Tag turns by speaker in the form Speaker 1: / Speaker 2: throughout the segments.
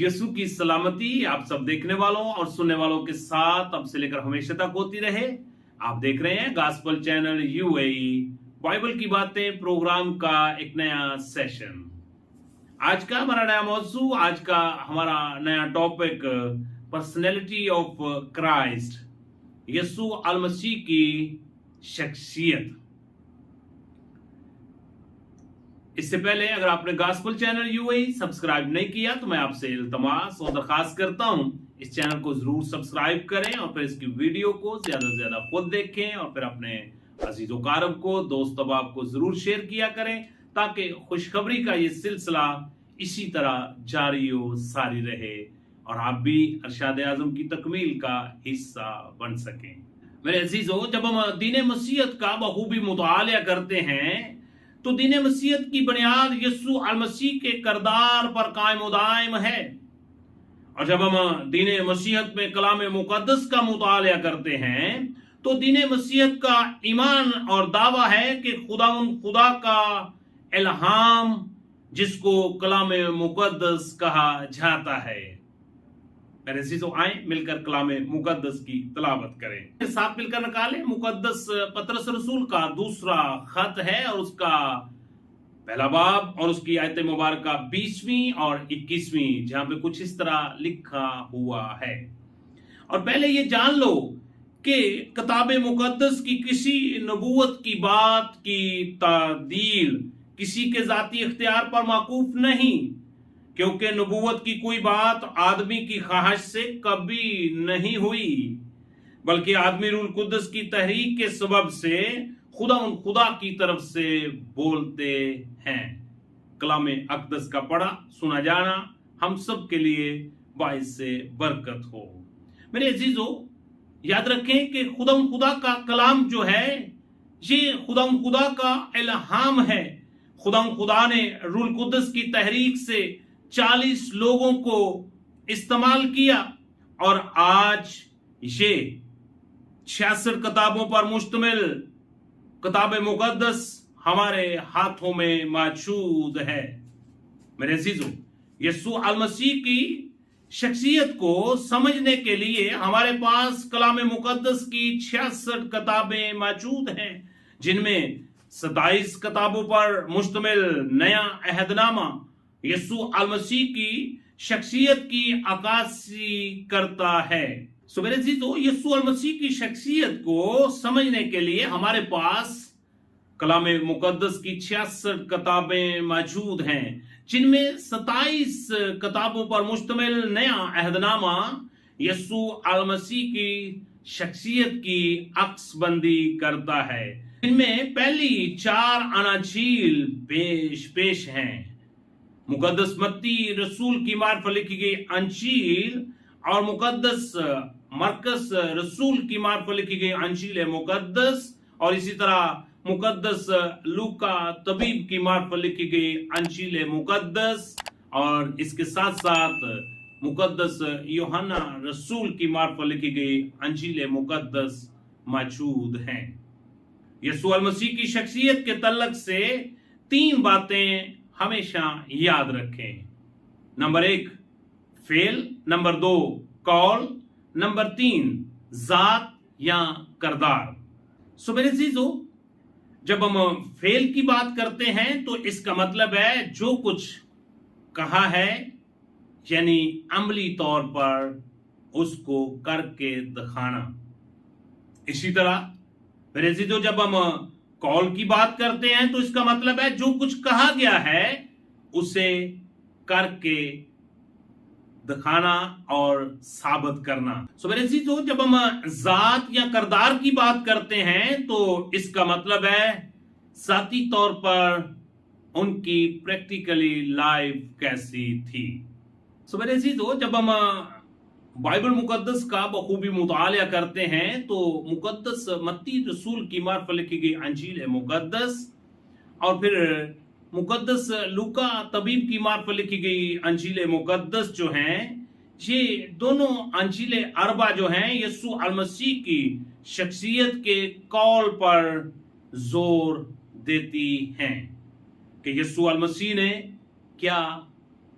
Speaker 1: यीशु की सलामती आप सब देखने वालों और सुनने वालों के साथ अब से लेकर हमेशा तक होती रहे। आप देख रहे हैं गॉस्पेल चैनल यूएई बाइबल की बातें प्रोग्राम का एक नया सेशन। आज का हमारा नया मौजू, आज का हमारा नया टॉपिक पर्सनैलिटी ऑफ क्राइस्ट, यीशु अल मसीह की शख्सियत। इससे पहले अगर आपने गॉस्पेल चैनल यूएई सब्सक्राइब नहीं किया तो मैं आपसे इल्तमास और दरखास्त करता हूं इस चैनल को जरूर सब्सक्राइब करें और फिर इसकी वीडियो को ज्यादा से ज्यादा खुद देखें और फिर अपने अजीजों कारब को, दोस्त अहबाब को जरूर शेयर किया करें ताकि खुशखबरी का ये सिलसिला इसी तरह जारी हो सारी रहे और आप भी अरशाद आजम की तकमील का हिस्सा बन सकें। मेरे अजीजों, जब हम दीन मसीहत का बखूबी मुतालिया करते हैं तो दीन मसीहत की बुनियाद यीशु अल मसीह के किरदार पर कायम दायम है। और जब हम दीन मसीहत में कलाम मुकद्दस का मुतालिया करते हैं तो दीन मसीहत का ईमान और दावा है कि खुदा का इल्हाम, जिसको कलाम मुकद्दस कहा जाता है। मेरे अजीजों, आए मिलकर कलाम मुकद्दस की तलावत करें। साथ मिलकर निकालें मुकद्दस पतरस रसूल का दूसरा खत है और उसका पहला बाब और उसकी आयत मुबारक 20वीं और 21वीं, जहां पे कुछ इस तरह लिखा हुआ है। और पहले ये जान लो कि किताब मुकद्दस की किसी नबूवत की बात की तादील किसी के जाती इख्तियार पर माकूफ नहीं, क्योंकि नबूवत की कोई बात आदमी की ख्वाहिश से कभी नहीं हुई, बल्कि आदमी रूल कुद्दस की तहरीक के सबब से खुदा की तरफ से बोलते हैं। कलाम अक़दस का पढ़ा सुना जाना हम सब के लिए बाइस से बरकत हो। मेरे अजीजों, याद रखें कि खुदा का कलाम जो है ये खुदा का इल्हाम है। खुदा ने रूल कुद्दस की तहरीक से 40 लोगों को इस्तेमाल किया और आज ये 66 किताबों पर मुश्तमिल किताब मुकद्दस हमारे हाथों में मौजूद है। मेरे अजीजों, यीशु अल मसीह की शख्सियत को समझने के लिए हमारे पास कलाम मुकद्दस की 66 किताबें मौजूद हैं, जिनमें 27 किताबों पर मुश्तमिल नया अहदनामा यीशु अल मसीह की शख्सियत की अक्कासी करता है। सो मेरे अजीजों, यीशु अल मसीह की शख्सियत को समझने के लिए हमारे पास कलाम मुकद्दस की 66 किताबें मौजूद हैं, जिनमें 27 किताबों पर मुश्तमिल नया अहदनामा यीशु अल मसीह की शख्सियत की अक्सबंदी करता है। इनमें पहली 4 अनाजील पेश हैं। मुकद्दस मत्ती रसूल की मार्फत लिखी गई अंजील और मुकद्दस मरकस रसूल की मार्फत लिखी गई अंजील मुकद्दस, और इसी तरह मुकद्दस लूका तबीब की मार्फत लिखी गई अंजील मुकद्दस, और इसके साथ साथ मुकद्दस यूहन्ना रसूल की मार्फत लिखी गई अंजील मुकद्दस मौजूद हैं। यीशु अल मसीह की शख्सियत के तल्लक से 3 बातें हमेशा याद रखें। Number 1 fail, number 2 call, number 3 जात या करदार। सो मेरे अजीजों, जब हम फेल की बात करते हैं तो इसका मतलब है जो कुछ कहा है, यानी अमली तौर पर उसको करके दिखाना। इसी तरह मेरे अजीजों, जब हम कॉल की बात करते हैं तो इसका मतलब है जो कुछ कहा गया है उसे करके दिखाना और साबित करना। सो मेरे अजीजों, जब हम जात या करदार की बात करते हैं तो इसका मतलब है जाती तौर पर उनकी प्रैक्टिकली लाइफ कैसी थी। सो मेरे अजीजों, जब हम बाइबल मुकद्दस का बखूबी मुतालिया करते हैं तो मुकद्दस मत्ती रसूल की मार्फत लिखी गई अंजील मुकद्दस और फिर मुकद्दस लूका तबीब की मार्फत लिखी गई अंजील मुकद्दस जो हैं, ये दोनों अंजील अरबा जो हैं यीशु अल मसीह की शख्सियत के कॉल पर जोर देती हैं कि यीशु अल मसीह ने क्या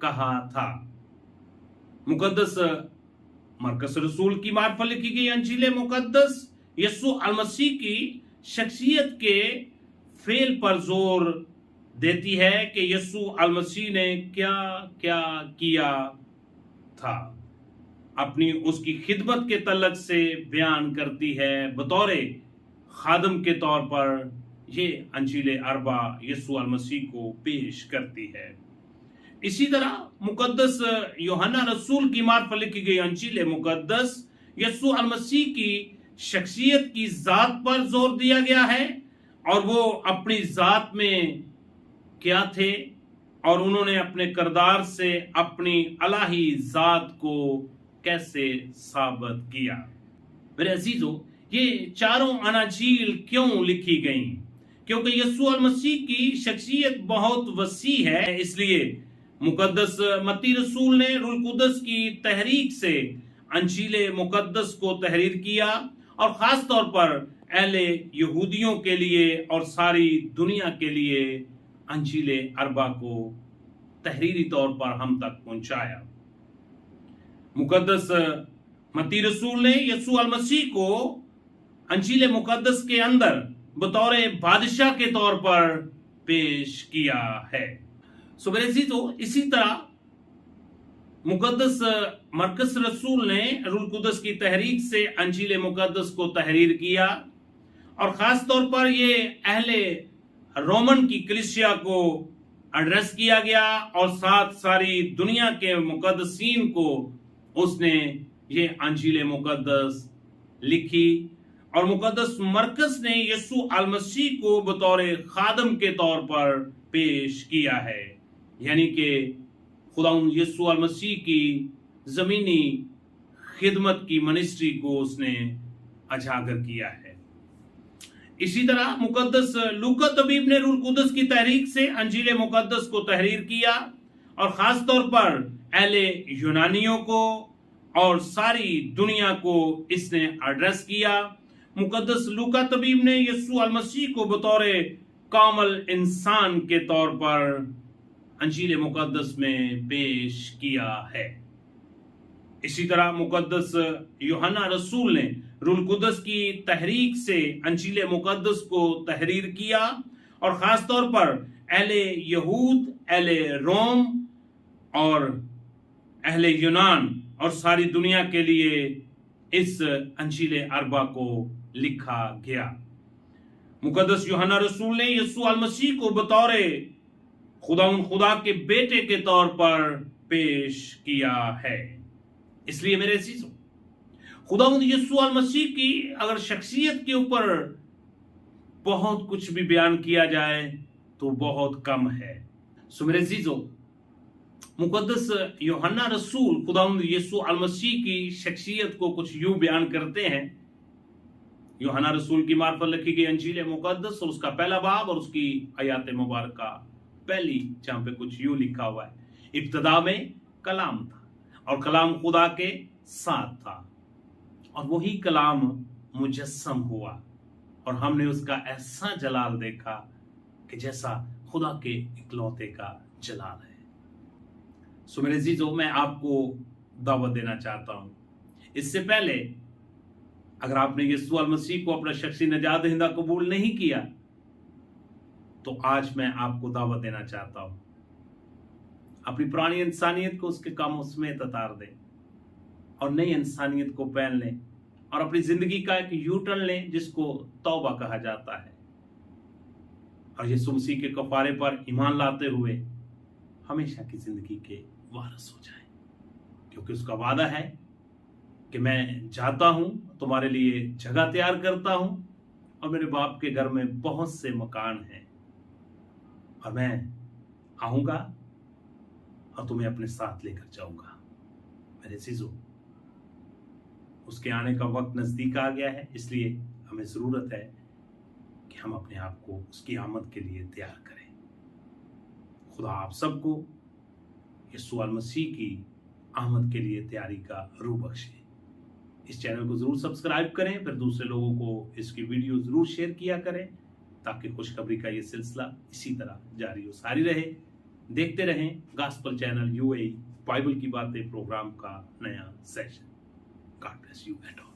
Speaker 1: कहा था। मुकद्दस मरकस रसूल की मार्फत लिखी गई अंजील मुकद्दस यीशु अलमसीह की शख्सियत के फेल पर जोर देती है कि यीशु अलमसीह ने क्या क्या किया था, अपनी उसकी खिदमत के तलक से बयान करती है। बतौर खादम के तौर पर ये अंजील अरबा यीशु अलमसीह को पेश करती है। इसी तरह मुकद्दस यूहन्ना रसूल की मार्फत लिखी गई अंजील मुकद्दस यीशु अलमसीह की शख्सियत की जात पर जोर दिया गया है और वो अपनी जात में क्या थे और उन्होंने अपने किरदार से अपनी अलाही जात को कैसे साबित किया। मेरे अजीजों, ये चारों अनाजील क्यों लिखी गई? क्योंकि यीशु अलमसीह की शख्सियत बहुत वसी है, इसलिए मुकद्दस मत्ती रसूल ने रूह कुदस की तहरीक से अंजील मुकद्दस को तहरीर किया और खास तौर पर अहले यहूदियों के लिए और सारी दुनिया के लिए अंजील अरबा को तहरीरी तौर पर हम तक पहुंचाया। मुकद्दस मत्ती रसूल ने यीशु अलमसीह को अंजील मुकद्दस के अंदर बतौर बादशाह के तौर पर पेश किया है। सो मेरे अजीजों, इसी तरह मुकद्दस मरकस रसूल ने रूह कुदस की तहरीक से अंजील मुकद्दस को तहरीर किया और खास तौर पर ये अहले रोमन की कलीसिया को एड्रेस किया गया और साथ सारी दुनिया के मुकद्दसीन को उसने ये अंजील मुकद्दस लिखी और मुकद्दस मरकस ने यीशु अलमसीह को बतौर खादम के तौर पर पेश किया है, यानी कि खुदावंद यीशु अलमसीह की जमीनी खिदमत की मिनिस्ट्री को उसने उजागर किया है। इसी तरह मुकद्दस लूका तबीब ने रूह कुदस की तहरीक से अंजील मुकद्दस को तहरीर किया और खास तौर पर अहले यूनानियों को और सारी दुनिया को इसने एड्रेस किया। मुकद्दस लूका तबीब ने यीशु अलमसीह को बतौर कामल इंसान के तौर पर अंजील मुकद्दस में पेश किया है। इसी तरह मुकद्दस यूहन्ना रसूल ने रूह कुदस की तहरीक से अंजील मुकद्दस को तहरीर किया और खास तौर पर अहले यहूद, अहले रोम और अहले यूनान और सारी दुनिया के लिए इस अंजील अरबा को लिखा गया। मुकद्दस यूहन्ना रसूल ने यीशु अलमसीह को बतौर खुदा के बेटे के तौर पर पेश किया है। इसलिए मेरे अजीजों, खुदावंद यीशु अलमसीह की अगर शख्सियत के ऊपर बहुत कुछ भी बयान किया जाए तो बहुत कम है। सो मेरे अजीजों, मुकद्दस यूहन्ना रसूल खुदावंद यीशु अलमसीह की शख्सियत को कुछ यूं बयान करते हैं। यूहन्ना रसूल की मार्फत लिखी गई अंजील मुकद्दस और उसका पहला बाब और उसकी आयात मुबारक पहली, जहां पे कुछ यूं लिखा हुआ है, इब्तिदा में कलाम था और कलाम खुदा के साथ था और वही कलाम मुजस्सम हुआ और हमने उसका ऐसा जलाल देखा कि जैसा खुदा के इकलौते का जलाल है। सो मेरे अजीजों, मैं आपको दावत देना चाहता हूं, इससे पहले अगर आपने यीशु अलमसीह को अपना शख्सी नजात दहिंदा कबूल नहीं किया तो आज मैं आपको दावत देना चाहता हूं, अपनी पुरानी इंसानियत को उसके कामों समेत उतार दें और नई इंसानियत को पहन लें और अपनी जिंदगी का एक यू टर्न लें जिसको तौबा कहा जाता है और यीशु मसीह के कफारे पर ईमान लाते हुए हमेशा की जिंदगी के वारिस हो जाएं, क्योंकि उसका वादा है कि मैं जाता हूं, तुम्हारे लिए जगह तैयार करता हूं और मेरे बाप के घर में बहुत से मकान हैं और मैं आऊंगा और तुम्हें अपने साथ लेकर जाऊंगा। मेरे अजीजों, उसके आने का वक्त नजदीक आ गया है, इसलिए हमें जरूरत है कि हम अपने आप को उसकी आमद के लिए तैयार करें। खुदा आप सबको यीशु मसीह की आमद के लिए तैयारी का रूह बख्शे। इस चैनल को जरूर सब्सक्राइब करें, फिर दूसरे लोगों को इसकी वीडियो जरूर शेयर किया करें ताकि खुशखबरी का ये सिलसिला इसी तरह जारी और सारी रहे। देखते रहें गॉस्पेल चैनल यूएई बाइबल की बातें प्रोग्राम का नया session. God bless you and all.